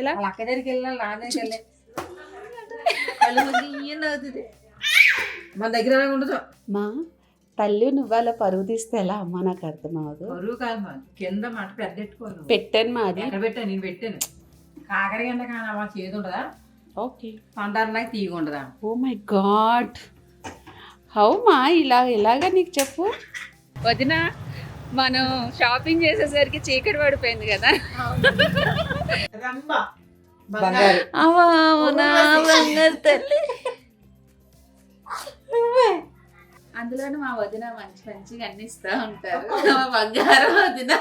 ఎలా అక్క దగ్గరికి వెళ్ళినా నా దగ్గరికి వెళ్ళే కళ్ళు ఈయన అవుతుంది మన దగ్గర అలాగ ఉండదు. మా తల్లి నువ్వు అలా పరుగు తీస్తే ఎలా అమ్మ నాకు అర్థం అవ్వదు. బరువు కాదు మా కింద మాట పెద్దెట్టుకోను. పెట్టాను మాది ఎక్కడ పెట్టాను? నేను పెట్టాను. కాకర గంట కానీ మా చేతి ఉండదా? ఓకే. పంటారు తీగ ఉండదా? ఓ మై గాడ్, హౌ మా ఇలాగా నీకు చెప్పు. వదిన మనం షాపింగ్ చేసేసరికి చీకటి పడిపోయింది కదా. బంగారు బంగారు తల్లి. అందులోనూ మా వదిన మంచి మంచిగా అన్ని ఇస్తా ఉంటారు. బంగారు వదిన.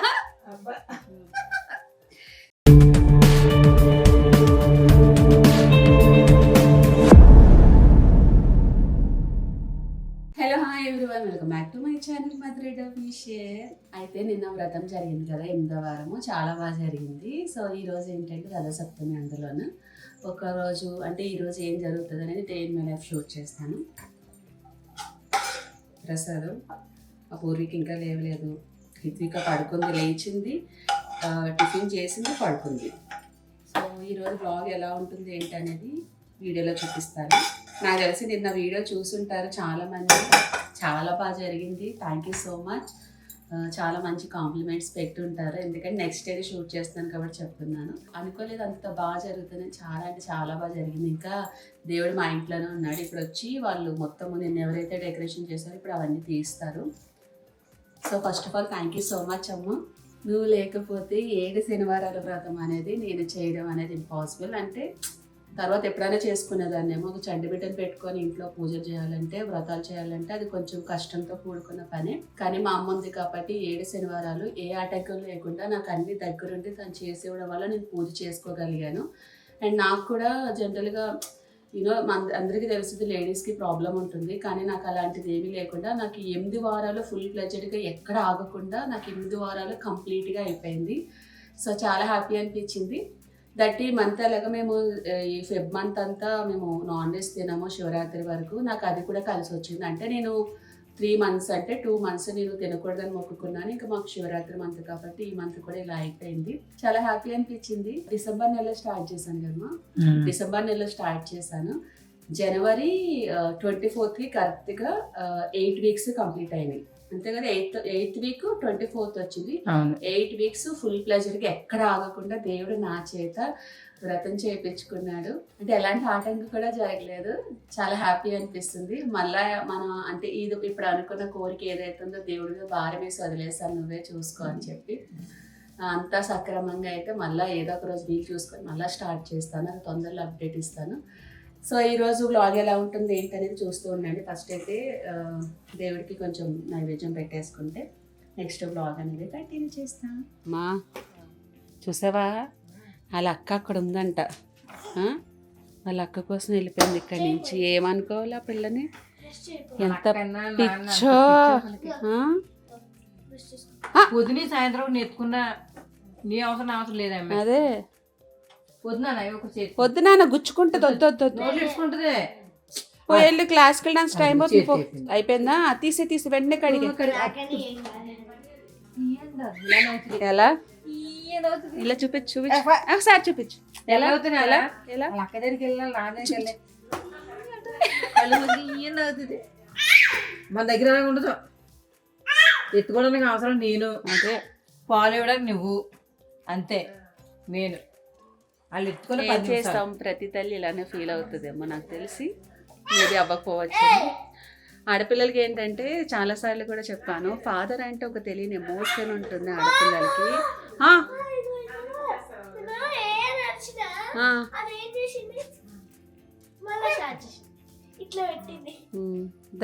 Hello hi everyone, welcome back to my channel మధురైడ్ అఫీషియల్. అయితే నిన్న వ్రతం జరిగింది కదా, 8వ వారము, చాలా బాగా జరిగింది. సో ఈ రోజు ఏంటంటే రథసప్తమి. అందులోనూ ఒకరోజు అంటే ఈరోజు ఏం జరుగుతుంది అనేది day in my life shoot చేస్తాను. ప్రసాదం ఆ పూర్వీకి ఇంకా లేవలేదు. హిత్విక పడుకుంది, లేచింది, టిఫిన్ చేసింది, పడుకుంది. సో ఈరోజు బ్లాగ్ ఎలా ఉంటుంది ఏంటి అనేది వీడియోలో చూపిస్తాను. నాకు తెలిసి నిన్న వీడియో చూసుంటారు చాలామంది. చాలా బాగా జరిగింది. Thank you so much. చాలా మంచి కాంప్లిమెంట్స్ పెట్టుంటారు. ఎందుకంటే నెక్స్ట్ డే షూట్ చేస్తాను కాబట్టి చెప్తున్నాను. అనుకోలేదు అంత బాగా జరుగుతుంది. చాలా అంటే చాలా బాగా జరిగింది. ఇంకా దేవుడు మా ఇంట్లోనే ఉన్నాడు. ఇప్పుడు వచ్చి వాళ్ళు మొత్తం నిన్న ఎవరైతే డెకరేషన్ చేశారో ఇప్పుడు అవన్నీ తీస్తారు. So first of all thank you so much అమ్మ. నువ్వు లేకపోతే 7 శనివారాల వ్రతం అనేది నేను చేయడం అనేది ఇంపాసిబుల్. అంటే తర్వాత ఎప్పుడైనా చేసుకునేదాన్నేమో. ఒక చంటి బిడ్డను పెట్టుకొని ఇంట్లో పూజలు చేయాలంటే, వ్రతాలు చేయాలంటే అది కొంచెం కష్టంతో కూడుకున్న పనే. కానీ మా అమ్మ ఉంది కాబట్టి 7 శనివారాలు ఏ ఆటంకం లేకుండా నాకు అన్ని దగ్గరుండి తను చేసేవడం వల్ల నేను పూజ చేసుకోగలిగాను. అండ్ నాకు కూడా జనరల్గా అందరికీ తెలిసింది లేడీస్కి ప్రాబ్లం ఉంటుంది. కానీ నాకు అలాంటిది ఏమీ లేకుండా నాకు 8 వారాలు ఫుల్ ప్లెజర్గా ఎక్కడ ఆగకుండా నాకు 8 వారాలు కంప్లీట్గా అయిపోయింది. సో చాలా హ్యాపీ అనిపించింది. దట్ ఈ మంత్ అలాగా మేము ఈ ఫెబ్ మంత్ అంతా మేము నాన్ వెజ్ తినము శివరాత్రి వరకు. నాకు అది కూడా కలిసి వచ్చింది. అంటే నేను 3 months అంటే 2 months నేను తినకూడదని మొక్కుకున్నాను. ఇంకా మాకు శివరాత్రి మంత్ కాబట్టి ఈ మంత్ కూడా ఇలా అయిపోయింది. చాలా హ్యాపీ అనిపించింది. డిసెంబర్ నెలలో స్టార్ట్ చేశాను కదమ్మా. డిసెంబర్ నెలలో స్టార్ట్ చేశాను. జనవరి 24th కరెక్ట్గా 8 weeks కంప్లీట్ అయినాయి. అంతే కదా. 8th week 24th వచ్చింది. 8 weeks ఫుల్ ప్లెజర్గా ఎక్కడ ఆగకుండా దేవుడు నా చేత వ్రతం చేయించుకున్నాడు. అంటే ఎలాంటి ఆటంకం కూడా జరగలేదు. చాలా హ్యాపీ అనిపిస్తుంది. మళ్ళా మనం అంటే ఇది ఇప్పుడు అనుకున్న కోరిక ఏదైతుందో దేవుడిగా భారం వేసి వదిలేసాను, నువ్వే చూసుకో అని చెప్పి. అంతా సక్రమంగా అయితే మళ్ళీ ఏదో ఒక రోజు వీలు చూసుకొని మళ్ళీ స్టార్ట్ చేస్తాను. అది తొందరలో అప్డేట్ ఇస్తాను. సో ఈరోజు వ్లాగ్ ఎలా ఉంటుంది ఏంటనేది చూస్తూ ఉండండి. ఫస్ట్ అయితే దేవుడికి కొంచెం నైవేద్యం పెట్టేసుకుంటే నెక్స్ట్ వ్లాగ్ అనేది కంటిన్యూ చేస్తాం. మా చూసావా, వాళ్ళ అక్క అక్కడ ఉందంట. వాళ్ళ అక్క కోసం వెళ్ళిపోయింది ఇక్కడి నుంచి. ఏమనుకోవాలి ఆ పిల్లని, ఎంత పిచ్చో. పొద్దున సాయంత్రం నెత్తుకున్నా నీ అవసరం లేదమ్మా. అదే వద్దు నాన్న, గుచ్చుకుంటుంది. వద్దు వెళ్ళి క్లాస్కి వెళ్ళడానికి టైం అవుతుంది. అయిపోయిందా? తీసి వెంటనే కడిగి ఎలా ఇలా చూపించు ఒకసారి చూపించు. ఎలా అవుతుంది? ఎలా ఎలా అక్క దగ్గరికి వెళ్ళినా నా దగ్గరికి వెళ్ళే కళ్ళు ఈయన అవుతుంది. మన దగ్గర అలాగ ఉండదు. ఎత్తుకోవడానికి అవసరం నేను, అదే పాలు ఇవ్వడానికి నువ్వు, అంతే. నేను వాళ్ళు ఎత్తుకొని చేస్తాం. ప్రతి తల్లి ఇలానే ఫీల్ అవుతుందేమో నాకు తెలిసి. మేబీ అవ్వకపోవచ్చు. ఆడపిల్లలకి ఏంటంటే చాలాసార్లు కూడా చెప్పాను, ఫాదర్ అంటే ఒక తెలియని ఎమోషన్ ఉంటుంది ఆడపిల్లలకి.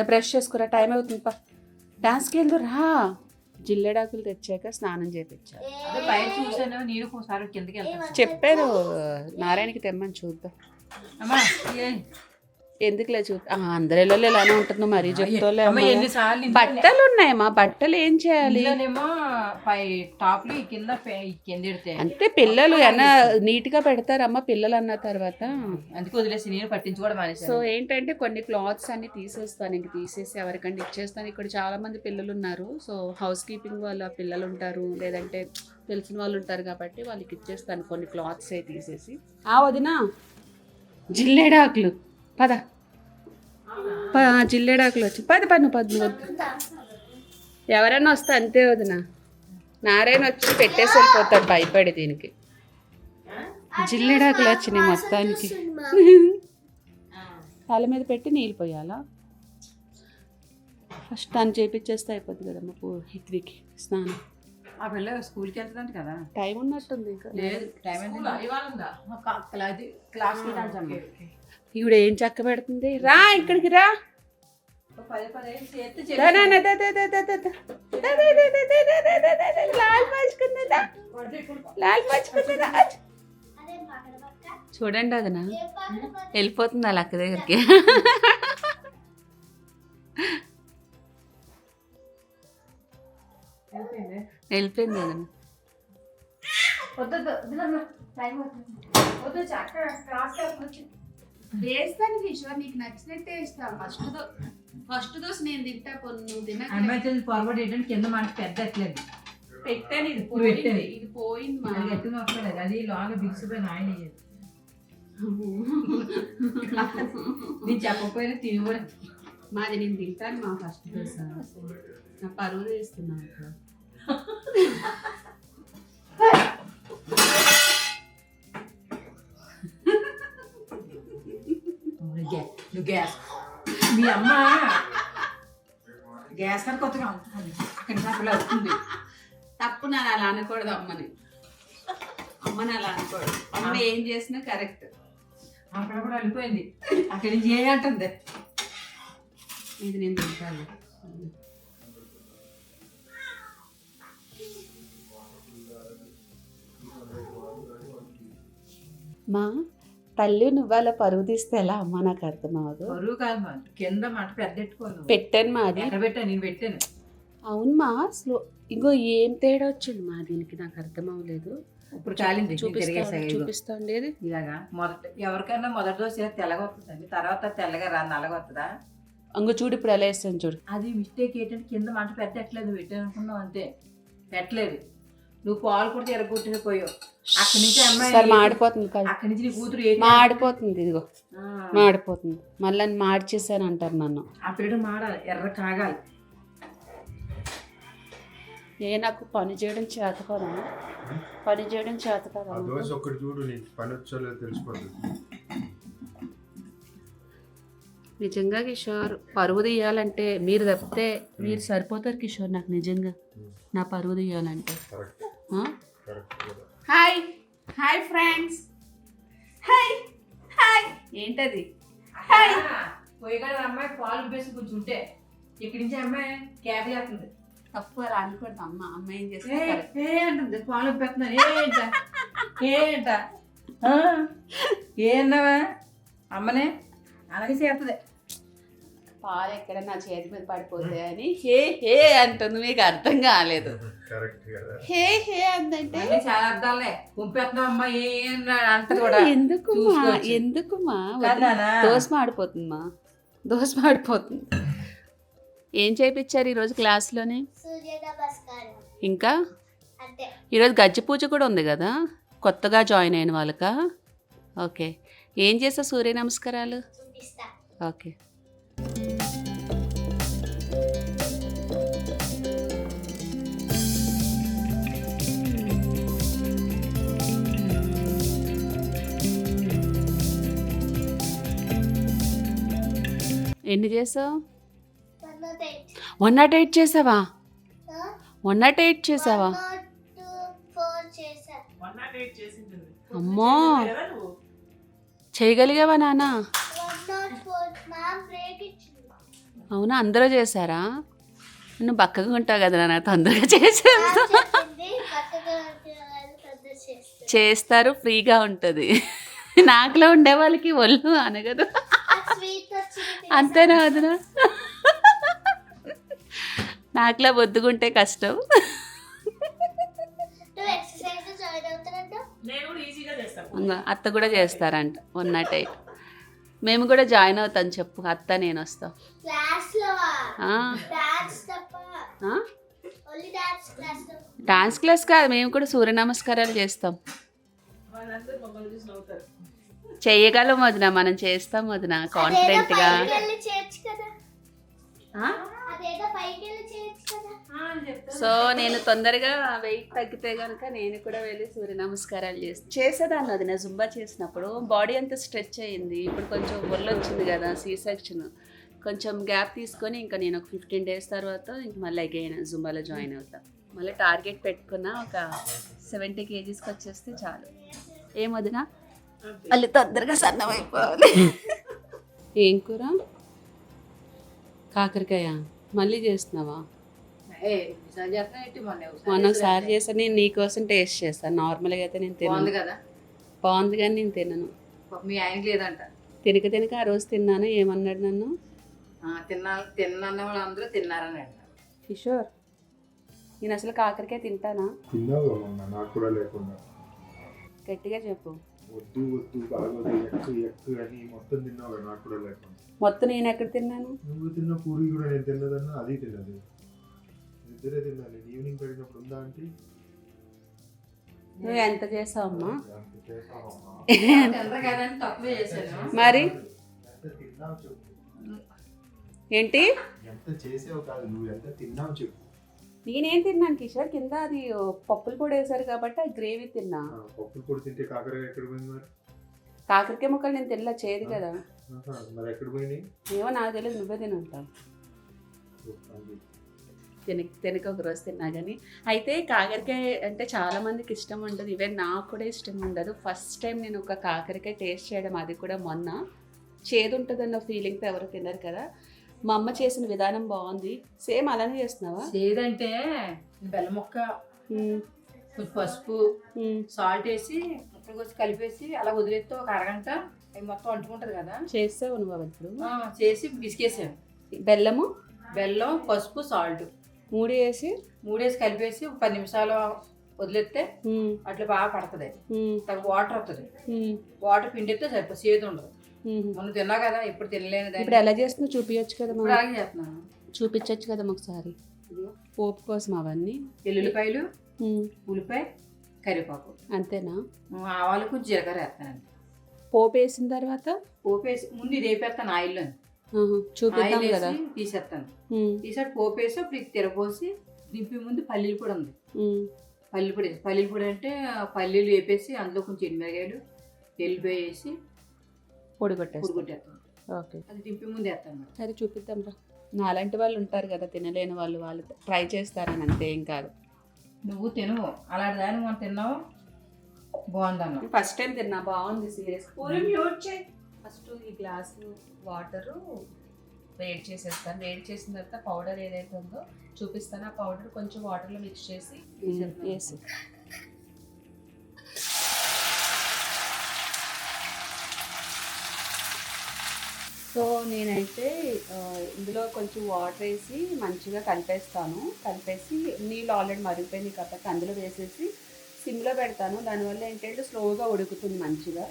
బ్రష్ చేసుకురా, టైం అవుతుంది. డాన్స్కి వెళ్దు రా. జిల్లెడాకులు తెచ్చాక స్నానం చేయించారు. చెప్పారు నారాయణకి తెమ్మని, చూద్దాం. ఎందుకులే అందరిలో ఇలానే ఉంటుందో మరీ చెప్తాలే అమ్మ ఎన్నిసార్లు బట్టలు ఉన్నాయమ్మా, బట్టలు ఏం చేయాలి? ఇంట్లోనేమో పై టాప్లు ఈ కింద ఎడితే అంతే, పిల్లలు ఏమన్నా నీట్గా పెడతారమ్మా పిల్లలు అన్న తర్వాత. అందుకే వదిలేసి నేను పట్టించుకోవడం మానేసాను. సో ఏంటంటే కొన్ని క్లాత్స్ అన్ని తీసేస్తాను, ఇంక తీసేసి ఎవరికంటే ఇచ్చేస్తాను. ఇక్కడ చాలా మంది పిల్లలు ఉన్నారు, సో హౌస్ కీపింగ్ వాళ్ళ పిల్లలు ఉంటారు, లేదంటే తెలిసిన వాళ్ళు ఉంటారు కాబట్టి వాళ్ళకి ఇచ్చేస్తాను కొన్ని క్లాత్స్ తీసేసి. వదినా జిల్లేడాకులు పద, జిల్లేడాకులు వచ్చి పద వద్దు. ఎవరైనా వస్తే అంతే వదిన, నారాయణ వచ్చి పెట్టేసి వెళ్ళిపోతాడు భయపడి. దీనికి జిల్లేడాకులు వచ్చినాయి మొత్తానికి. తల మీద పెట్టి నీళ్ళు పోయాలా? ఫస్ట్ తను చేపించేస్తే అయిపోద్ది కదమ్మా హిత్వికి స్నానం. ఆ పిల్ల స్కూల్కి వెళ్తుందంట కదా, టైం ఉన్నట్టుంది ఇంకా. లేదు టైం క్లాస్ ఇవిడ ఏం చక్క పెడుతుంది? రా ఇక్కడికి రా. చూడండి అదనా వెళ్ళిపోతుంది వాళ్ళ అక్క దగ్గరికి. వెళ్ళిపోయింది అదనా. వేస్తాను కిషోర్, నీకు నచ్చినట్టే ఇస్తాను. ఫస్ట్ దోశ నేను తింటా, నువ్వు తిన్నా. ఫార్వర్డ్ ఏంటంటే కింద మనకి పెద్ద ఎట్లేదు పెట్టాను, ఇది పోయింది. ఇది పోయింది మా ఎత్తున వస్తలేదు, అది లోగా బిగిసిపోయిన ఆయన నేను చెప్పకపోయినా తిని కూడా. మాది నేను తింటాను మా ఫస్ట్ దోశ. నా పరువు తీస్తున్నాను. నువ్వు గ్యాస్ మీ అమ్మ గ్యాస్ కానీ కొత్తగా అక్కడ వస్తుంది. తప్పు నాది అలా అనకూడదు అమ్మని. అమ్మని అలా అనకూడదు. అమ్మ ఏం చేసినా కరెక్ట్. అక్కడ కూడా వెళ్ళిపోయింది, అక్కడి నుంచి ఏమంటుంది. ఇది నేను తింటాను. మా తల్లి నువ్వు అలా పరువు తీస్తే ఎలా అమ్మ? నాకు అర్థం అవ్వదు. పరువు కాదు మా, కింద మాట పెద్దెట్టుకోను. పెట్టాను మాది. ఎక్కడ పెట్టాను? నేను పెట్టాను. అవును మా, ఇంకో ఏం తేడా వచ్చింది మా దీనికి? నాకు అర్థం అవ్వలేదు. ఇప్పుడు కాలింది, చూపిస్తాండి. ఇలాగా ఎవరికైనా మొదటి దోశ తెల్లగా వస్తుందండి, తర్వాత తెల్లగా నల్లగా వస్తుందా? అంగ చూడు ఇప్పుడు ఎలా వేస్తాను చూడు. అది మిస్టేక్ ఏంటంటే కింద మంట పెట్టట్లేదు, పెట్టాను అనుకున్నావు అంతే, పెట్టలేదు. నువ్వు పాలు కూడా ఎరగొట్టిన పోయావు. అక్కడి నుంచి అమ్మాయి మాడిపోతుంది, అక్కడి నుంచి నీ కూతురు మాడిపోతుంది. ఇదిగో మాడిపోతుంది, మళ్ళీ మాడిచేసాను అంటారు నన్ను. ఆ పీడ మాడాలి, ఎర్ర కాగాలి. నాకు పని చేయడం చేత కదా, పని చేయడం చేత కదా. నిజంగా కిషోర్, పరువు తీయాలంటే మీరు తప్పితే మీరు సరిపోతారు కిషోర్. నాకు నిజంగా నా పరువు తీయాలంటే. Hi hi friends, hi hi. ఏంటది? పోయిగాడు అమ్మాయి పాలు వేసి కూర్చుంటే ఇక్కడి నుంచి అమ్మాయి క్యాబ్ చేస్తుంది. తప్పు అలా అనుకోండి. అమ్మ ఏం చేస్తే అంటుంది, పాలు పెడుతున్నాను. ఏంట ఏన్నావా అమ్మనే అలాగే చేస్తుంది. పాలు ఎక్కడ నా చేతి మీద పడిపోతాయి అని హే హే అంటుంది. మీకు అర్థం కాలేదు. హే హే అందంటే చాలా అర్థాలే. పంపేస్తున్నావు అమ్మా అంత కూడా. ఎందుకుమా దోశ మాడిపోతుందమ్మా, దోశ మాడిపోతుంది. ఏం చేయించారు ఈరోజు క్లాస్లోని? ఇంకా ఈరోజు గజ్జి పూజ కూడా ఉంది కదా, కొత్తగా జాయిన్ అయిన వాళ్ళకా? ఓకే. ఏం చేస్తా సూర్య నమస్కారాలు? ఓకే. ఎన్ని చేసావు? 108 చేసావా? 108 చేసావా? అమ్మో, చేయగలిగావా నాన్న? అవునా, అందరూ చేశారా? నువ్వు బక్కగా ఉంటావు కదా నాన్న, తొందరగా చేస్తారు, ఫ్రీగా ఉంటుంది. నాకులో ఉండే వాళ్ళకి ఒళ్ళు అనగదు. అంతేనా వదినా? నాకులా బొద్దుగుంటే కష్టం. ఇంకా అత్త కూడా చేస్తారంట ఉన్నట్టే. మేము కూడా జాయిన్ అవుతాం చెప్పు, అత్త నేను వస్తాం. డాన్స్ క్లాస్ కాదు, మేము కూడా సూర్య నమస్కారాలు చేస్తాం. చెయ్యగలం వదిన, మనం చేస్తాం వదిన కాన్ఫిడెంట్గా. సో నేను తొందరగా వెయిట్ తగ్గితే కనుక నేను కూడా వెళ్ళి సూర్య నమస్కారాలు చేసేదాన్ని వదిన. జుంబా చేసినప్పుడు బాడీ అంతా స్ట్రెచ్ అయ్యింది. ఇప్పుడు కొంచెం ఒళ్ళు వచ్చింది కదా, సీ సెక్షన్, కొంచెం గ్యాప్ తీసుకొని ఇంకా నేను ఒక 15 days తర్వాత ఇంక మళ్ళీ అగైన్ జుంబాలో జాయిన్ అవుతాను. మళ్ళీ టార్గెట్ పెట్టుకున్న ఒక 70 kgsకి వచ్చేస్తే చాలు. ఏం వదినా? మళ్ళీ తొందరగా సన్నం అయిపోవాలి. ఏం కూర? కాకరకాయ మళ్ళీ చేస్తున్నావా? మొన్న ఒకసారి చేస్తాను, నేను నీకోసం టేస్ట్ చేస్తాను. నార్మల్గా అయితే నేను తిన్నాను కదా, బాగుంది కానీ నేను తిన్నాను. మీ ఆయనకి లేదంట. తినక ఆ రోజు తిన్నాను. ఏమన్నాడు నన్ను? తిన్న వాళ్ళు అందరూ తిన్నారని అంటారు. కిషోర్, నేను అసలు కాకరకాయ తింటానా? నాకు కూడా లేకుండా గట్టిగా చెప్పు. వద్దు వద్దు బాగోదు ఎక్కు అని మొత్తం తిన్నావు, నాకు కూడా లేకుండా. మొత్తం నేను ఎక్కడ తిన్నాను? నువ్వు తిన్న పూరి కూడా నేను తిన్నదన్నా అది తిన్నది, ఇద్దరే తిన్నాను. ఈవినింగ్ పడినప్పుడు ఉందా అంటే నువ్వు ఎంత చేసావమ్మా? తక్కువే చేశాను. మరి ఎంత తిన్నావు చెప్పు. ఏంటి ఎంత చేసావు కాదు, నువ్వు ఎంత తిన్నావు చెప్పు. నేనేం తిన్నాను కిషోర్? కింద అది పప్పులు పొడి వేశారు కాబట్టి ఆ గ్రేవీ తిన్నా. పప్పులు పొడి తింటే కాకరకాయ ఎక్కడ పోయింది మరి? కాకరకాయ ముక్కలు నేను తినలా, చేదు కదా. మరి ఎక్కడ పోయినాయి ఏమో నాకు తెలియదు, నువ్వే తినుంటావు. తినక ఒక రోజు తిన్నా కానీ. అయితే కాకరకాయ అంటే చాలా మందికి ఇష్టం ఉండదు, ఈవెన్ నాకు కూడా ఇష్టం ఉండదు. ఫస్ట్ టైం నేను ఒక కాకరకాయ టేస్ట్ చేయడం, అది కూడా మొన్న. చేదు ఉంటుందన్న ఫీలింగ్తో ఎవరు తినరు కదా. మా అమ్మ చేసిన విధానం బాగుంది. సేమ్ అలానే చేస్తున్నావా? లేదంటే బెల్లం ముక్క, కొంచెం పసుపు, సాల్ట్ వేసి ముక్కలు వచ్చి కలిపేసి అలా వదిలేస్తే ఒక అరగంట అవి మొత్తం అంటుకుంటుంది కదా. చేస్తావు నువ్వు ఇప్పుడు? చేసి బిసికేసాను. బెల్లం, పసుపు, సాల్ట్ మూడేసి కలిపేసి ఒక 10 నిమిషాలు వదిలేస్తే అట్లా బాగా పడుతుంది. వాటర్ వస్తుంది, వాటర్ పిండితే సరిపోతుంది, చేదు ఉండదు. మొన్న తిన్నా కదా, ఇప్పుడు తినలేను. ఇప్పుడు ఎలా చేస్తున్నావు చూపించచ్చు కదా. అలాగే చేస్తున్నాను, చూపించచ్చు కదా ఒకసారి. పోపు కోసం అవన్నీ ఎల్లుల్లిపాయలు, ఉల్లిపాయ, కరివేపాకు, అంతేనా? ఆవాలు, కొంచెం జీలకర్ర వేస్తానండి. పోపు వేసిన తర్వాత పోపు వేసి ముందు ఇది వేపేస్తాను ఆయిల్లో. చూపిద్దాం కదా. తీసేస్తాను, తీసాడు పోపు వేసి అప్పుడు తిరగపోసి దింపి ముందు పల్లీలు పొడి ఉంది. పల్లీల పొడి అంటే పల్లీలు వేపేసి అందులో కొంచెం ఎండుమిరగాయలు, ఎల్లిపాయ వేసి పొడి కొట్టేస్తాను. ఓకే, అది దింపి ముందు వేస్తాను. సరే చూపిద్దాం రా. నాలాంటి వాళ్ళు ఉంటారు కదా తినలేని వాళ్ళు, వాళ్ళు ట్రై చేస్తారని అంతే, ఏం కాదు. నువ్వు తిను, అలాంటి దాన్ని మనం తిన్నావు, బాగుందన్న. ఫస్ట్ టైం తిన్నా, బాగుంది. సీరియస్. ఫస్ట్ ఈ గ్లాసు వాటరు వేడి చేసేస్తాను. వేడి చేసిన తర్వాత పౌడర్ ఏదైతే ఉందో చూపిస్తాను. ఆ పౌడర్ కొంచెం వాటర్లో మిక్స్ చేసి వేసి సో నేనైతే ఇందులో కొంచెం వాటర్ వేసి మంచిగా కలిపేస్తాను. కలిపేసి నీళ్ళు ఆల్రెడీ మరిగిపోయింది కాబట్టి అందులో వేసేసి సిమ్లో పెడతాను. దానివల్ల ఏంటంటే స్లోగా ఉడుకుతుంది మంచిగా.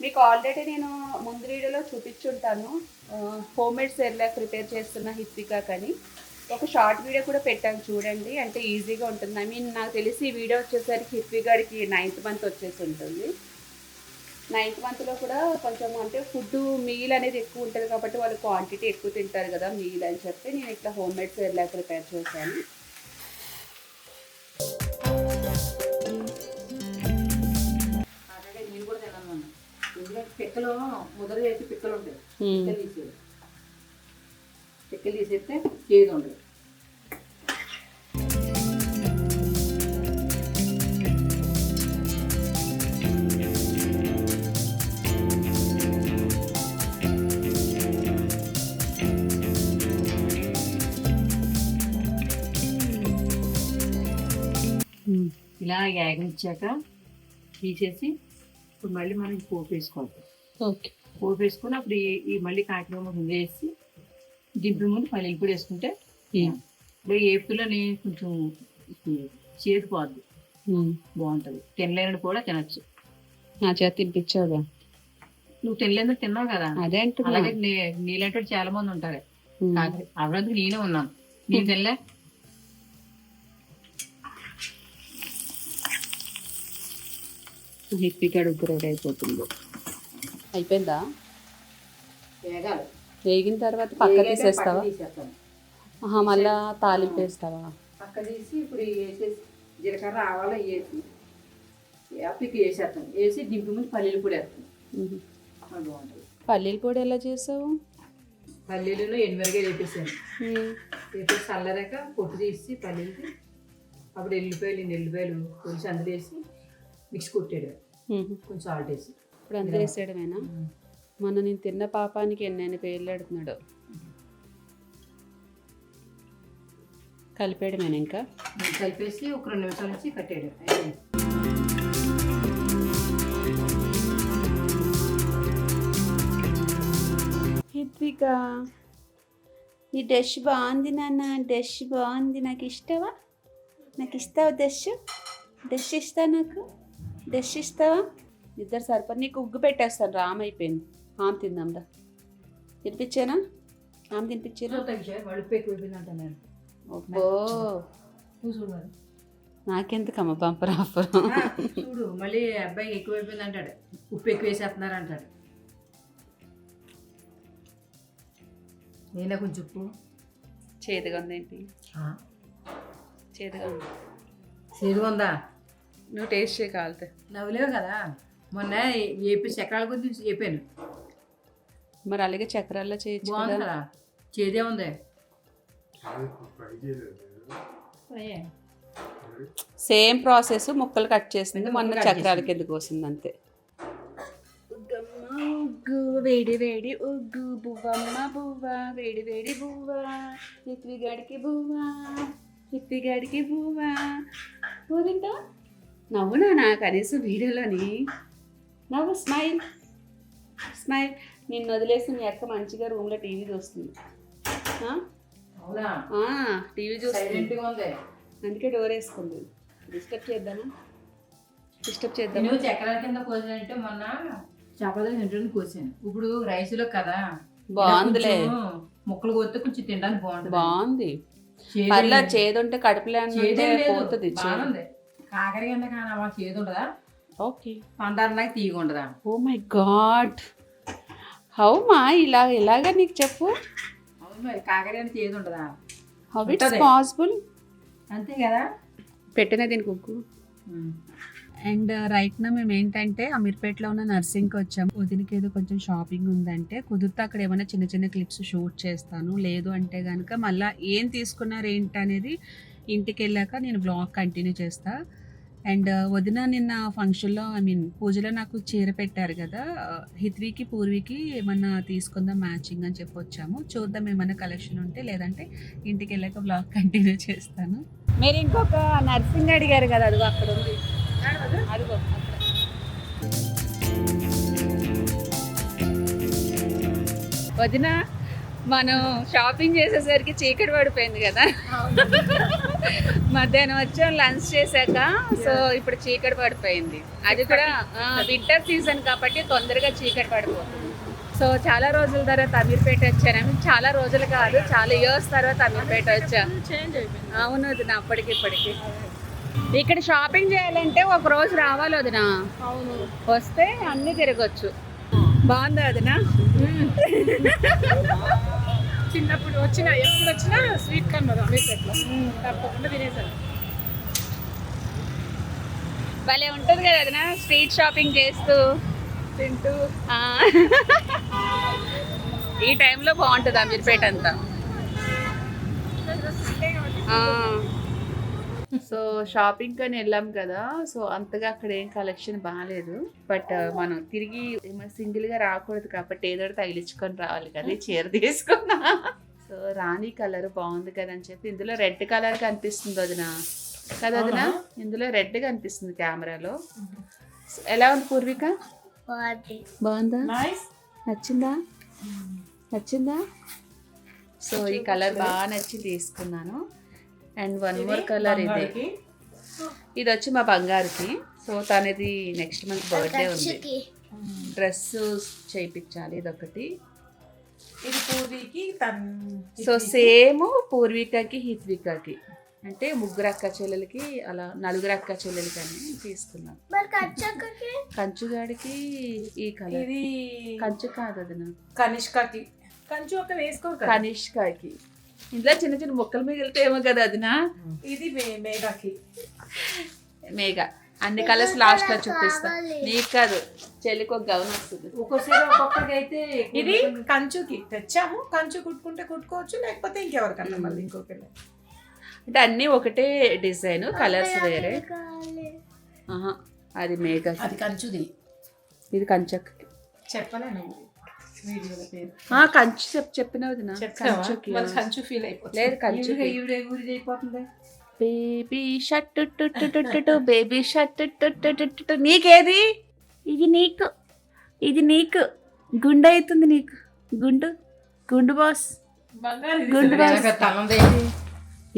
మీకు ఆల్రెడీ నేను ముందు వీడియోలో చూపించుంటాను, హోమ్మేడ్ సెర్లాక్ ప్రిపేర్ చేస్తున్న హిత్వికా కానీ. ఒక షార్ట్ వీడియో కూడా పెట్టాను చూడండి, అంటే ఈజీగా ఉంటుంది. ఐ మీన్ నాకు తెలిసి ఈ వీడియో వచ్చేసరికి హిత్వికాడికి 9th month వచ్చేసి ఉంటుంది. 9th monthలో కూడా కొంచెం అంటే ఫుడ్ మీల్ అనేది ఎక్కువ ఉంటుంది కాబట్టి వాళ్ళు క్వాంటిటీ ఎక్కువ తింటారు కదా మీల్ అని చెప్పి నేను ఇట్లా హోమ్మేడ్ సెర్లాక్ ప్రిపేర్ చేశాను. నేను కూడా తిన్నాను. ఎందుకంటే పిక్కలు ముద్ర చేసి పిక్కలు ఉంటాయి, పిక్కలు తీసేస్తే చేదు ఉండదు. ఇలా యాగనిచ్చాక తీసేసి ఇప్పుడు మళ్ళీ మనం పోపు వేసుకోవాలి. ఓకే, పోపు వేసుకొని అప్పుడు ఈ మళ్ళీ కాకినాడ వేసి దింపే ముందు పల్లీలు పొడి వేసుకుంటే ఇప్పుడు ఏపులోని కొంచెం చేదు పోద్ది, బాగుంటుంది. తినలేని కూడా తినచ్చు. నా చేత తినిపించావుగా. నువ్వు తినలేదు తిన్నావు కదా, అదే అంటున్నా. అలాగే నీలాంటి చాలా మంది ఉంటారు. అవ్వడానికి నేనే ఉన్నాను, నేను తినలే. హిప్పీకి అడుగు రెడీ అయిపోతుంది. అయిపోయిందా? వేగాలి. వేగిన తర్వాత పక్క తీసేస్తావా? తీసేస్తాను. మళ్ళా తాలింపు వేస్తావా? పక్క తీసి ఇప్పుడు వేసేసి జీలకర్ర ఆవాలు వేసి యాపికి వేసేస్తాను. వేసి దింపి ముందు పల్లీలు పొడి వేస్తాను. బాగుంటుంది. పల్లీల పొడి ఎలా చేసావు? పల్లీలలో ఎనిమిరగా వేపేసాను. వేపేసి చల్లరాక పొట్టు తీసి పల్లీలకి అప్పుడు ఎల్లిపాయలు కొంచెం అందులో వేసి మిక్స్ కొట్టాడు, కొంచెం సాల్ట్ వేసి. ఇప్పుడు అందులో వేసేయడమేనా? మొన్న నేను తిన్న పాపానికి ఎన్నైనా పేర్లు పెడుతున్నాడు. కలిపేయడమేనా? ఇంకా కలిపేసి ఒక 2 నిమిషాల నుంచి కట్టాడు. హిత్విక, ఈ డష్ బాగుంది నాన్న, డష్ బాగుంది. నాకు ఇస్తావా? నాకు ఇస్తావా డష్ ఇస్తా, నాకు డష్ ఇస్తావా? ఇద్దరు సరిపడి నీకు ఉగ్గు పెట్టేస్తాను. రామ్ అయిపోయింది. ఆమె తిందాంరా. తినిపించానా? ఆమె తినిపించాను. వడుపు ఎక్కువైపోయిందంట. నేను అబ్బో చూడు, నాకెందుకమ్మ పంపరా? చూడు మళ్ళీ అబ్బాయికి ఎక్కువైపోయింది అంటాడు, ఉప్పు ఎక్కువ వేసేస్తున్నారు అంటాడు. నేనే కొంచెం ఉప్పు. చేదుగా ఉందేంటి? చేదుగా ఉంది. చేదుగా ఉందా? నువ్వు టేస్ట్ చేయ కాలితే నవ్వులేవు కదా. మొన్న ఏపీ చక్రాల గురించి చెప్పాను. మరి అలాగే చక్రాల్లో చేయొచ్చు. బాగుంది కదా, చేదే ఉంది. Same process. ముక్కలు కట్ చేసింది, మొన్న చక్రాల కింద కోసింది అంతే. ఉగ్గు వేడి వేడి ఉగ్గు, బువ్వమ్మ బువ్వ, వేడి వేడి బువ్వ, హిత్విగాడికి బువ్వ, హిత్విగాడికి బువ్వ. పోదింటా నవ్వునా నా కనీసం వీడియోలోని నవ్వు. Smile smile. నిన్ను వదిలేసి మీ అక్క మంచిగా రూమ్లో టీవీ చూస్తుంది. టీవీ చూస్తుంది, అందుకే డోర్ వేసుకుంది. డిస్టర్బ్ చేద్దామా? డిస్టర్బ్ చేద్దాం. చక్రాల కింద కోసానంటే మొన్న చేపల తింటాను కోసాను. ఇప్పుడు రైస్లో కదా బాగుందిలే. ముక్కలు కొడితే కొంచెం తినడానికి బాగుంటుంది. బాగుంది. పర్లా చేదుంటే కడుపులో పోతుంది. బాగుంది. కాకర కింద కానీ చేదు ఉండదా? ఓకే. పంటారు తీయకుండదా? ఓ మై గాడ్, హౌ మా ఇలాగా నీకు చెప్పు. అవును మరి, కాకర కింద చేదు ఉండదా? How it's possible? అంతే కదా. పెట్టిన దీనికి ఉగ్గు. అండ్ రైట్ నా మేము ఏంటంటే అమీర్పేటలో ఉన్న నర్సింగ్కి వచ్చాము. వదినకి ఏదో కొంచెం షాపింగ్ ఉందంటే కుదిరితే అక్కడ ఏమైనా చిన్న చిన్న క్లిప్స్ షూట్ చేస్తాను. లేదు అంటే కనుక మళ్ళీ ఏం తీసుకున్నారు ఏంటి అనేది ఇంటికి వెళ్ళాక నేను బ్లాగ్ కంటిన్యూ చేస్తా. అండ్ వదిన నిన్న ఫంక్షన్లో పూజలో నాకు చీర పెట్టారు కదా, హిత్వికి పూర్వికి ఏమన్నా తీసుకుందాం మ్యాచింగ్ అని చెప్పి వచ్చాము. చూద్దాం ఏమన్నా కలెక్షన్ ఉంటే, లేదంటే ఇంటికి వెళ్ళాక బ్లాగ్ కంటిన్యూ చేస్తాను. మీరు ఇంకొక నర్సింగ్ అడిగారు కదా, అదిగో అక్కడ ఉంది. అదిగో వదిన, మనం షాపింగ్ చేసేసరికి చీకటి పడిపోయింది కదా. మధ్యాహ్నం వచ్చాం లంచ్ చేశాక, సో ఇప్పుడు చీకటి పడిపోయింది. అది కూడా వింటర్ సీజన్ కాబట్టి తొందరగా చీకటి పడిపోతుంది. సో చాలా రోజుల తర్వాత అమీర్పేట వచ్చాను. చాలా రోజులు కాదు, చాలా ఇయర్స్ తర్వాత అమీర్పేట వచ్చా. అవును వదిన, అప్పటికిప్పటికి ఇక్కడ షాపింగ్ చేయాలంటే ఒక రోజు రావాలి వదిన. అవును, వస్తే అన్నీ తిరగచ్చు. బాగుందా వదిన? చిన్నప్పుడు వచ్చిన ఎప్పుడు వచ్చినా స్వీట్ కార్న్ అమీర్పేటలో తప్పకుండా తినేసాను. భలే ఉంటుంది కదా వదిన, స్ట్రీట్ షాపింగ్ చేస్తూ తింటూ. ఈ టైంలో బాగుంటుంది అమీర్పేట అంతా. సో షాపింగ్ అని వెళ్ళాం కదా, సో అంతగా అక్కడ ఏం కలెక్షన్ బాగాలేదు. బట్ మనం తిరిగి సింగిల్గా రాకూడదు కాబట్టి ఏదో తగిలించుకొని రావాలి కదా. చీర తీసుకున్నా. సో రాణి కలర్ బాగుంది కదా అని చెప్పి ఇందులో రెడ్ కలర్ కనిపిస్తుంది వదిన కదా. వదిన ఇందులో రెడ్ కనిపిస్తుంది కెమెరాలో. ఎలా ఉంది పూర్విక? బాగుందా? నచ్చిందా సో ఈ కలర్ బాగా నచ్చి తీసుకున్నాను. అండ్ వన్ మోర్ కలర్ ఇది వచ్చి మా బంగారుకి. సో తనది నెక్స్ట్ మంత్ బర్త్డే ఉంది, డ్రెస్ చేయించాలి ఇదొకటి. ఇది పూర్వీకి సో సేమ్ పూర్వికకి హిత్వికకి అంటే ముగ్గురు అక్క చెల్లెలకి అలా నలుగురు అక్క చెల్లెలకి అని తీసుకున్నాం. కంచుగాడికి ఈ కలర్, ఇది కంచు కాదు అది నాకు కనిష్కకి. కంచు ఒక వేసుకో కనిష్కకి. ఇందులో చిన్న చిన్న ముక్కలు మిగిలితే ఏమో కదా అదినా. ఇది మేఘాకి. మేఘా అన్ని కలర్స్ లాస్ట్ లో చూపిస్తా. నీకు కాదు, చెల్లికి ఒక గౌన్ వస్తుంది. ఒక్కోసారి ఒక్కొక్కటి అయితే ఇది కంచుకి తెచ్చాము. కంచు కుట్టుకుంటే కుట్టుకోవచ్చు, లేకపోతే ఇంకెవరికన్నా మళ్ళీ ఇంకొకటి. అంటే అన్ని ఒకటే డిజైన్, కలర్స్ వేరే. అది మేఘా, అది కంచుది. ఇది కంచకి. చెప్పలే నువ్వు వీడియోల పేరు. కంచు చెప్పినది నా కంచుకి. కంచు ఫీల్ అయిపోతుంది. లేదు కంచు. అయిపోతుంది. Baby shirt baby shirt. నీకేది? ఇది నీకు, ఇది నీకు. గుండు అవుతుంది నీకు. గుండు బాస్. గుండు బాస్.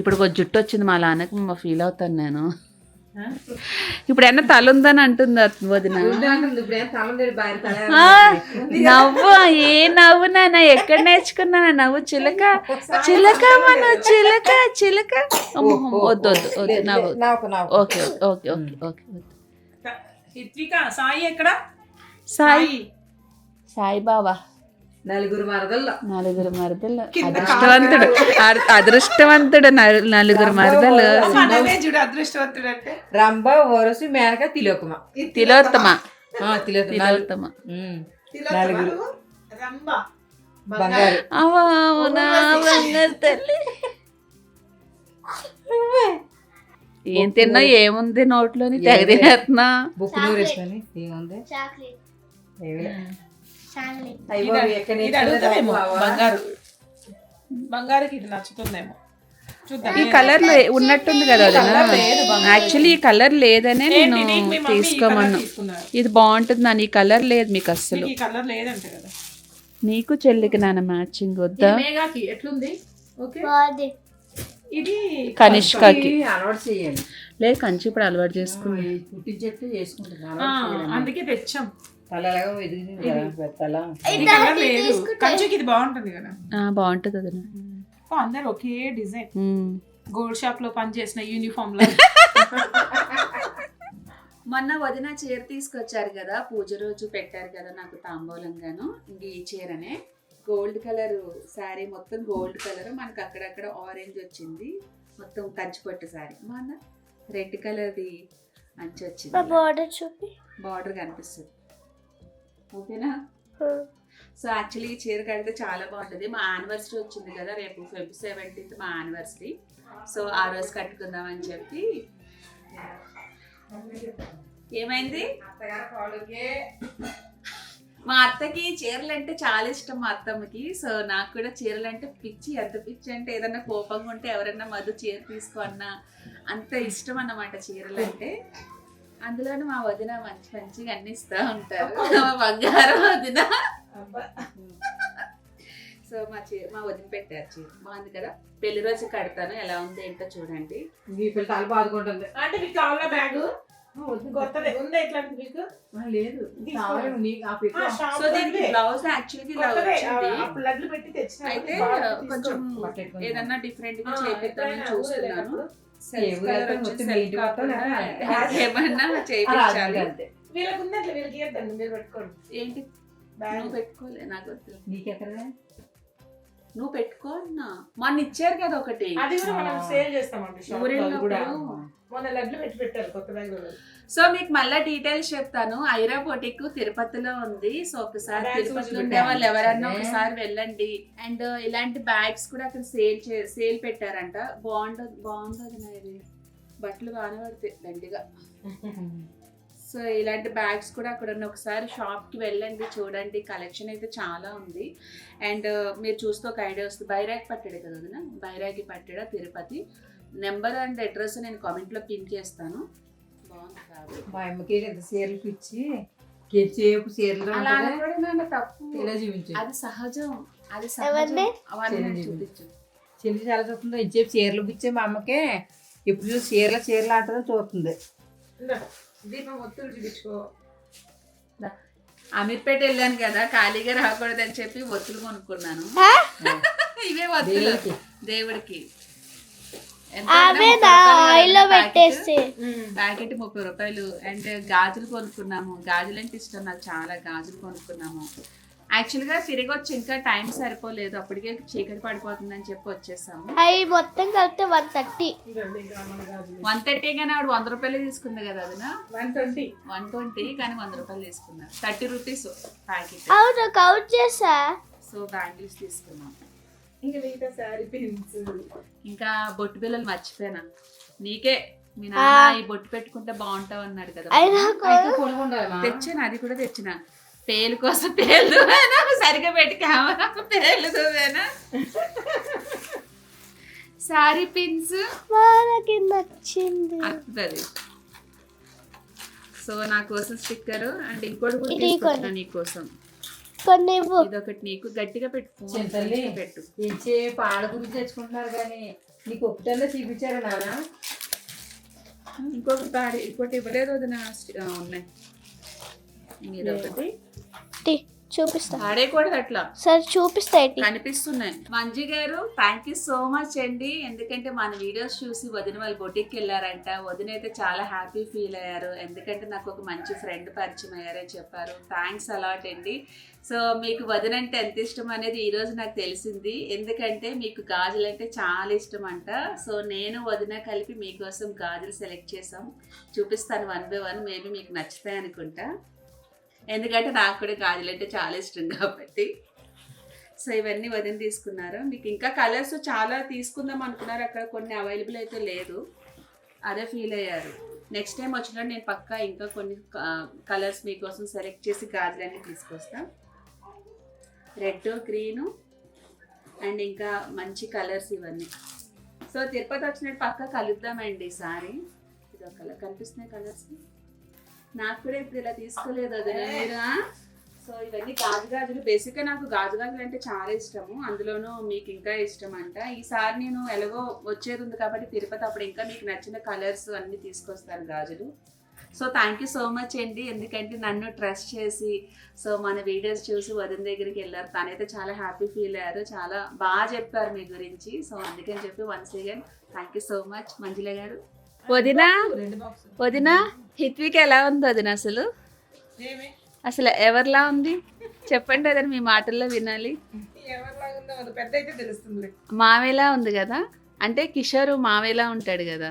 ఇప్పుడు ఒక జుట్టు వచ్చింది మా నాన్నకి, మా ఫీల్ అవుతాను నేను. ఇప్పుడు ఏమన్నా తల ఉందని అంటుంది వదిన. నవ్వు ఏ నవ్వు నాన్న, ఎక్కడ నేర్చుకున్నా నవ్వు? చిలక చిలక మన చిలక చిలక. వద్దు వద్దు వద్దు నవ్వు. Okay okay okay okay. Hitvika Sai ఎక్కడ? సాయి సాయిబాబా. నలుగురు మరదల్లో అదృష్టవంతుడు నలుగురు మరదలు. చూడు అదృష్టవంతుడు అంటే రంభ వరసు మేనక తిలోత్తమ. నలుగురు రంభ బంగారు. అవునా బంగారు తల్లి. ఏం తిన్నా ఏముంది నోట్లోని తెగ తినేస్తున్నా. బుక్ నూరు వేసుకొని ఏముంది బంగారు. బంగారుకి ఇది నచ్చుతుందేమో చూద్దాం. ఈ కలర్ ఉన్నట్టుంది కదా యాక్చువల్లీ ఈ కలర్ లేదనే నేను తీసుకోమన్నా. ఇది బాగుంటుంది నాన్న, ఈ కలర్ లేదు మీకు అస్సలు. ఈ కలర్ లేదంటే కదా నీకు చెల్లికి నాన్న మ్యాచింగ్ వద్దా? మేఘాకి ఎట్లుంది? ఓకే ఇది కనిష్కకి అలవాటు చేయాలి. లేదు కంచి ఇప్పుడు అలవాటు చేసుకుని పుట్టించెట్టు చేసుకుంటున్నాను. అందుకే తెచ్చాం. తలలాగా ఎదిగింది తల. ఈ కలర్ లేదు, కంచుకి ఇది బాగుంటుంది కదా. బాగుంటుంది అది. అందరు ఒకే డిజైన్, గోల్డ్ షాప్ లో పని చేసిన యూనిఫామ్ లో. మొన్న వదిన చీర తీసుకొచ్చారు కదా, పూజ రోజు పెట్టారు కదా నాకు తాంబూలంగాను. ఇంక ఈ చీరనే గోల్డ్ కలర్ శారీ, మొత్తం గోల్డ్ కలర్. మనకు అక్కడక్కడ ఆరెంజ్ వచ్చింది, మొత్తం కంచిపట్టు శారీ. మొన్న రెడ్ కలర్ది అంచి వచ్చింది. బార్డర్ కనిపిస్తుంది. ఓకేనా? సో యాక్చువల్లీ ఈ చీర కడితే చాలా బాగుంటుంది. మా యానివర్సరీ వచ్చింది కదా రేపు, Feb 17th మా యానివర్సరీ. సో ఆ రోజు కట్టుకుందామని చెప్పి. ఏమైంది? మా అత్తకి చీరలు అంటే చాలా ఇష్టం మా అత్తమ్మకి. సో నాకు కూడా చీరలు అంటే పిచ్చి. ఎంత పిచ్చి అంటే ఏదన్నా కోపంగా ఉంటే ఎవరన్నా మధు చీర తీసుకో అన్నా అంత ఇష్టం అన్నమాట చీరలు అంటే. అందులోనూ మా వదిన మంచి మంచిగా అన్ని ఇస్తూ ఉంటారు. బంగారం వదిన. సో మా వదిన పెట్టారు చీర, బాగుంది కదా. పెళ్లి రోజు కడతాను, ఎలా ఉంది ఏంటో చూడండి. తల బాదుకుంటుంది అంటే మీకు కావాలా బ్యాగ్? కొత్తది ఉందా ఇట్లాంటి మీకు? లేదు. సో దీనికి బ్లౌజ్ యాక్చువల్లీ ఇలా వచ్చింది. లడ్లు పెట్టి తెచ్చిన అయితే కొంచెం ఏదన్నా డిఫరెంట్ గా చేపిద్దామని చూస్తున్నాను. ఏమన్నా చేయించాలి. వీళ్ళకి ఉంది అట్లా, వీళ్ళకి ఇద్దండి, మీరు పెట్టుకోండి. ఏంటి నువ్వు పెట్టుకోలే? నాకు వద్దు. నీకెక్కడ నువ్వు పెట్టుకో అన్నా. మొన్న ఇచ్చారు కదా ఒకటి, అది కూడా మనం సేల్ చేస్తామండి. మొన్న లడ్లు పెట్టి పెట్టారు కొత్త బ్యాగ్. సో మీకు మళ్ళీ డీటెయిల్స్ చెప్తాను. ఐరా బొటిక్ తిరుపతిలో ఉంది. సో ఒకసారి తిరుపతిలో ఉండే వాళ్ళు ఎవరన్నా ఒకసారి వెళ్ళండి. అండ్ ఇలాంటి బ్యాగ్స్ కూడా అక్కడ సేల్ పెట్టారంట. బాగుంటుంది ఇది. బట్టలు బాగానే పడతాయి దండిగా. సో ఇలాంటి బ్యాగ్స్ కూడా అక్కడ ఉన్న, ఒకసారి షాప్కి వెళ్ళండి, చూడండి. కలెక్షన్ అయితే చాలా ఉంది. అండ్ మీరు చూస్తే ఒక ఐడియా వస్తుంది. బైరాగి పట్టాడు కదా వదిన, బైరాగి Pattada Tirupati. Number and address నేను కామెంట్లో పిన్ చేస్తాను. బాగుంది కాదు మా అమ్మకి చీరలు పిచ్చి సేపు చీరలు అలా ఉంటుంది. అనకూడదు నాన్న, తప్పు. ఇలా చూపించు. అది సహజం, అది ఎవరిది? సహజం. అవన్నీ చూపించు. చెల్లి చాలా చూస్తుంది. ఇచ్చేపు చీరలు పిచ్చే మా అమ్మకే ఎప్పుడు చూసి చీరలు ఆటలో చూస్తుంది. దీపం ఒత్తులు చూపించుకో. అమీర్పేట వెళ్ళాను కదా, ఖాళీగా రాకూడదని చెప్పి ఒత్తులు కొనుక్కున్నాను. ఇవే ఒత్తులు దేవుడికి. ఆయిల్ లో పెట్టేసి ప్యాకెట్ 30 రూపాయలు. అండ్ గాజులు కొనుక్కున్నాము. గాజులు అంటే ఇష్టం నాకు చాలా. గాజులు కొనుక్కున్నాము. యాక్చువల్గా తిరిగి వచ్చి ఇంకా టైం సరిపోలేదు, అప్పటికే చీకటి పడిపోతుందని చెప్పి వచ్చేసాము. అవి మొత్తం కలిపితే 130. 130 కానీ ఆవిడ 100 రూపాయలు తీసుకుంది కదా. అదినా 120 కానీ 100 రూపాయలు తీసుకున్నా. 30 రూపీస్ ప్యాకెట్. అవును, కౌంట్ చేసా. సో బ్యాంగిల్స్ తీసుకున్నాం. ఇంకా మిగతా శారీ పిన్స్. ఇంకా బొట్టు బిళ్ళలు మర్చిపోయినా. నీకే మీ నాన్న ఈ బొట్టు పెట్టుకుంటే బాగుంటావు అన్నాడు కదా. తెచ్చాను, అది కూడా తెచ్చిన. పేలు కోసం పేలు సరిగా పెట్టి కెమెరా పేలుదేనా. సారీ పిన్స్ మనకి నచ్చింది. అది. సో నా కోసం స్టిక్కర్ అండ్ ఇంకోటి కూడా ఇది తీసుకుంటున్నా నీ కోసం. కొన్ని ఇవ్వు. ఇదొకటి నీకు గట్టిగా పెట్టు. చింతల్లి పెట్టు. ఇచ్చే పాల గురించి తెచ్చుకుంటున్నారు కానీ నీకు ఒకటల్లా చూపించారు నాన్న. ఇంకోటి ఇవ్వలేదు. వదిన ఉన్నాయి. ఇదొకటి చూపిస్తా. ఆడేయకూడదు అట్లా. సరే చూపిస్తా. కనిపిస్తున్నాయి. మంజు గారు థ్యాంక్ యూ సో మచ్ అండి. ఎందుకంటే మన వీడియోస్ చూసి వదిన వాళ్ళు బొటిక్కి వెళ్ళారంట. వదిన అయితే చాలా హ్యాపీ ఫీల్ అయ్యారు. ఎందుకంటే నాకు ఒక మంచి ఫ్రెండ్ పరిచయం అయ్యారని చెప్పారు. థ్యాంక్స్ అలాట్ అండి. సో మీకు వదిన అంటే ఎంత ఇష్టం అనేది ఈరోజు నాకు తెలిసింది. ఎందుకంటే మీకు గాజులు అంటే చాలా ఇష్టం అంట. సో నేను వదిన కలిపి మీకోసం గాజులు సెలెక్ట్ చేసాం. చూపిస్తాను 1 by 1. మేబీ మీకు నచ్చుతాయి అనుకుంటా. ఎందుకంటే నాకు కూడా గాజులు అంటే చాలా ఇష్టం కాబట్టి. సో ఇవన్నీ వదిన తీసుకున్నారు. మీకు ఇంకా కలర్స్ చాలా తీసుకుందాం అనుకున్నారు, అక్కడ కొన్ని అవైలబుల్ అయితే లేదు. అదే ఫీల్ అయ్యారు. నెక్స్ట్ టైం వచ్చినప్పుడు నేను పక్కా ఇంకా కొన్ని కలర్స్ మీకోసం సెలెక్ట్ చేసి గాజులన్నీ తీసుకొస్తాను. రెడ్, గ్రీను అండ్ ఇంకా మంచి కలర్స్ ఇవన్నీ. సో తిరుపతి వచ్చినట్టు పక్కా కలుద్దామండి ఈసారి. ఇది ఒక కలర్ కనిపిస్తున్నాయి కలర్స్. నాకు కూడా ఇప్పుడు ఇలా తీసుకోలేదు అది మీరు. సో ఇవన్నీ గాజులు. బేసిక్గా నాకు గాజులు అంటే చాలా ఇష్టము. అందులోనూ మీకు ఇంకా ఇష్టం అంట. ఈసారి నేను ఎలాగో వచ్చేది ఉంది కాబట్టి తిరుపతి, అప్పుడు ఇంకా మీకు నచ్చిన కలర్స్ అన్నీ తీసుకొస్తాను గాజులు. So thank you so much అండి. ఎందుకంటే నన్ను ట్రస్ట్ చేసి సో మన వీడియోస్ చూసి వదిన దగ్గరికి వెళ్ళారు. తనైతే చాలా హ్యాపీ ఫీల్ అయ్యారు. చాలా బాగా చెప్పారు మీ గురించి. సో అందుకని చెప్పి once again thank you so much Manjula గారు. వదిన హిత్విక ఎలా ఉంది వదిన? అసలు ఎవరిలా ఉంది చెప్పండి. అదని మీ మాటల్లో వినాలి. మావేలా ఉంది కదా. అంటే కిషోర్ మావేలా ఉంటాడు కదా.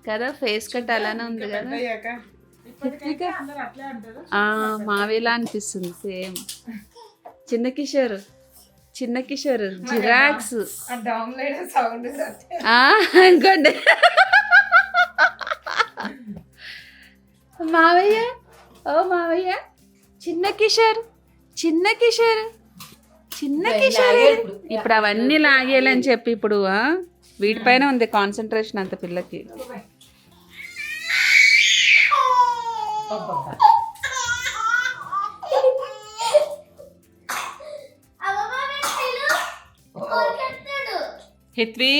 కదా ఫేస్ కట్ అలానే ఉంది కదా. మావేలా అనిపిస్తుంది సేమ్. చిన్న కిషోర్ జిరాక్స్ ఇంకోండి. మావయ్య, ఓ మావయ్య, చిన్న కిషోర్ ఇప్పుడు అవన్నీ లాగేయాలని చెప్పి ఇప్పుడు వీటిపైన ఉంది కాన్సన్ట్రేషన్ అంత పిల్లకి. హిత్వి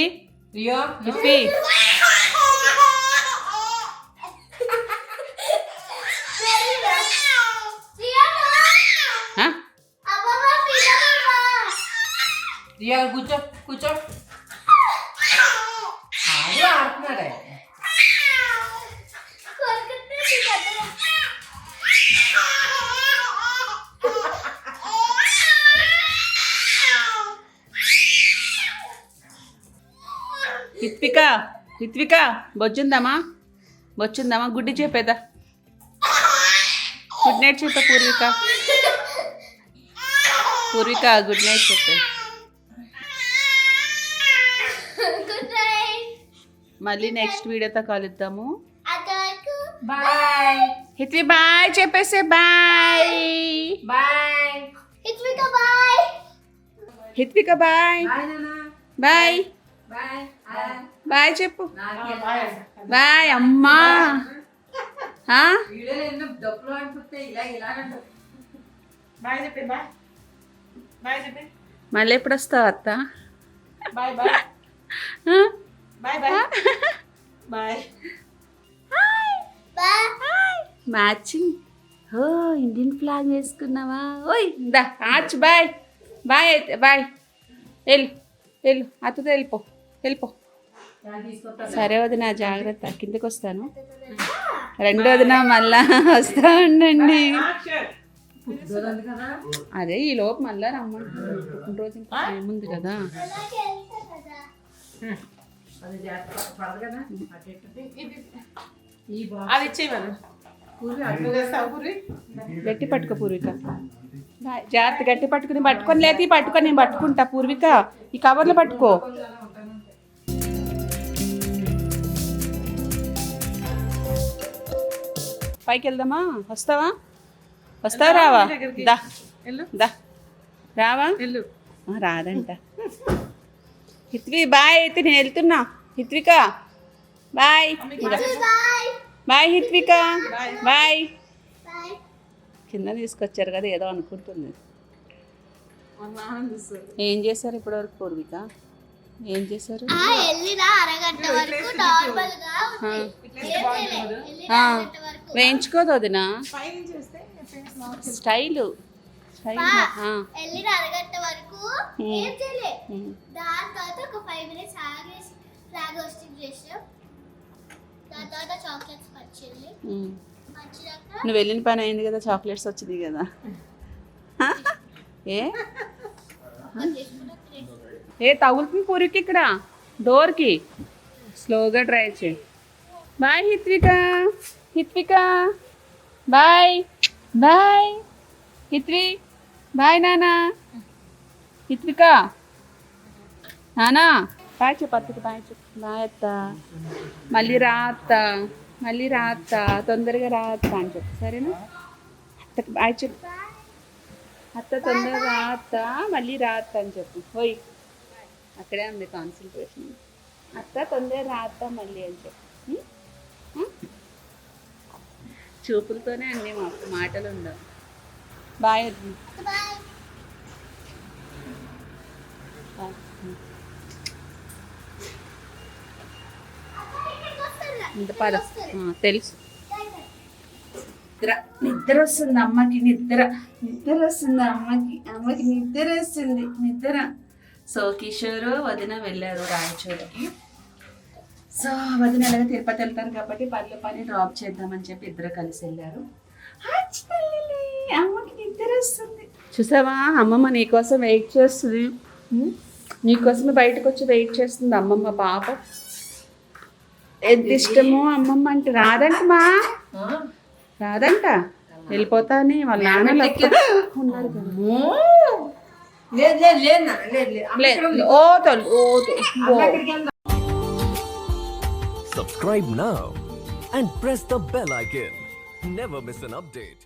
కూర్చో కూర్చో ఆడుతున్నాడే. హిత్విక బొచ్చుందామా గుడ్డి చెప్పేదా. గుడ్ నైట్ చెప్పే పూర్విక గుడ్ నైట్ చెప్పే. మళ్ళీ నెక్స్ట్ వీడియోతో కలుద్దాము. బాయ్ హిత్వి బాయ్ చెప్పేసే. Bye Hitvika bye bye bye చెప్పు. బాయ్ అమ్మా. ఆ? డబ్బులు అనుకుంటే ఇలాగంటారు. బాయ్ చెప్పి బాయ్ బాయ్ చెప్పి మళ్ళీ ఎప్పుడు వస్తావు అత్త? బాయ్ బాయ్ ఆ? Bye bye bye matching. ఓ ఇండియన్ ఫ్లాగ్ వేసుకున్నావా? ఓయ్ దా ఆచ్. బాయ్ బాయ్ అయితే బాయ్. వెళ్ళు వెళ్ళు అత్తతో వెళ్ళిపో. సరే వదిన జాగ్రత్త. కిందకి వస్తాను. రెండో వదిన మళ్ళా వస్తా ఉండండి. అదే ఈ లోపు మళ్ళా రమ్మంటున్నాను. రోజు ఇంకా టైం ఉంది కదా. అది ఇచ్చేయమను. గట్టి పట్టుకో పూర్విక. బాయ్. జాగ్రత్త గట్టి పట్టుకొని లేతి పట్టుకొని నేను పట్టుకుంటా. పూర్విక ఈ కవర్లో పట్టుకో. పైకి వెళ్దామా? వస్తావా రావా? దా వెళ్ళు దా రావా? వెళ్ళు. రాదంట. హిత్వి బాయ్. అయితే నేను వెళ్తున్నా. Hitvika bye. Bye Hitvika bye. కింద తీసుకొచ్చారు కదా ఏదో అనుకుంటుంది. ఏం చేశారు ఇప్పటివరకు పూర్విక? ఏం చేశారు? వేయించుకోదు వదినా. స్టైలు వెళ్ళిన అరగంట వరకు ఏం చేయలే. దాని తర్వాత ఒక 5 minutes ఆగేసి ఫ్లాగ్ హోస్టింగ్ చేసాం. దాని తర్వాత చాక్లెట్స్ పచ్చింది. పచ్చినాక నువ్వు వెళ్ళిన పని అయింది కదా. చాక్లెట్స్ వచ్చింది కదా. ఏ తగులుతుంది పూరికి ఇక్కడ డోర్కి. స్లోగా డ్రైవ్ చేయి. Bye Hitvika bye bye. Hitvi bye నానా. హిత్విక నానా బాయ్ చెప్పు. అత్తకి బాయ్ చెప్పు. బాయ్ అత్త. మళ్ళీ రా అత్త తొందరగా రా అత్త అని చెప్పు. సరేనా? అత్తకి బాయ్ చెప్పు. అత్త తొందరగా రా అత్త, మళ్ళీ రా అత్త అని చెప్పు. పోయి అక్కడే ఉంది కాన్సన్ట్రేషన్. అత్త తొందరగా రా అత్త మళ్ళీ అని చెప్పు. చూపులతోనే అన్నీ మాటలు ఉండవు. బాయ్. ఇంత పద తెలుసు. నిద్ర వస్తుంది అమ్మకి. నిద్ర వస్తుంది అమ్మకి నిద్ర వస్తుంది. సో కిషోరు వదిన వెళ్ళారు రాయచూరుకి. సో వదిన ఎలాగ తిరుపతి వెళ్తారు కాబట్టి పనుల పని డ్రాప్ చేద్దామని చెప్పి ఇద్దరు కలిసి వెళ్ళారు. అమ్మకి నిద్ర వస్తుంది. చూసావా అమ్మమ్మ నీకోసం వెయిట్ చేస్తుంది. నీకోసమే బయటకు వచ్చి వెయిట్ చేస్తుంది అమ్మమ్మ. పాప ఎంత ఇష్టమో అమ్మమ్మ అంటే. రాదంట వెళ్ళిపోతా అని వాళ్ళ నాన్న ఉన్నారు. Subscribe now and press the bell icon. Never miss an update.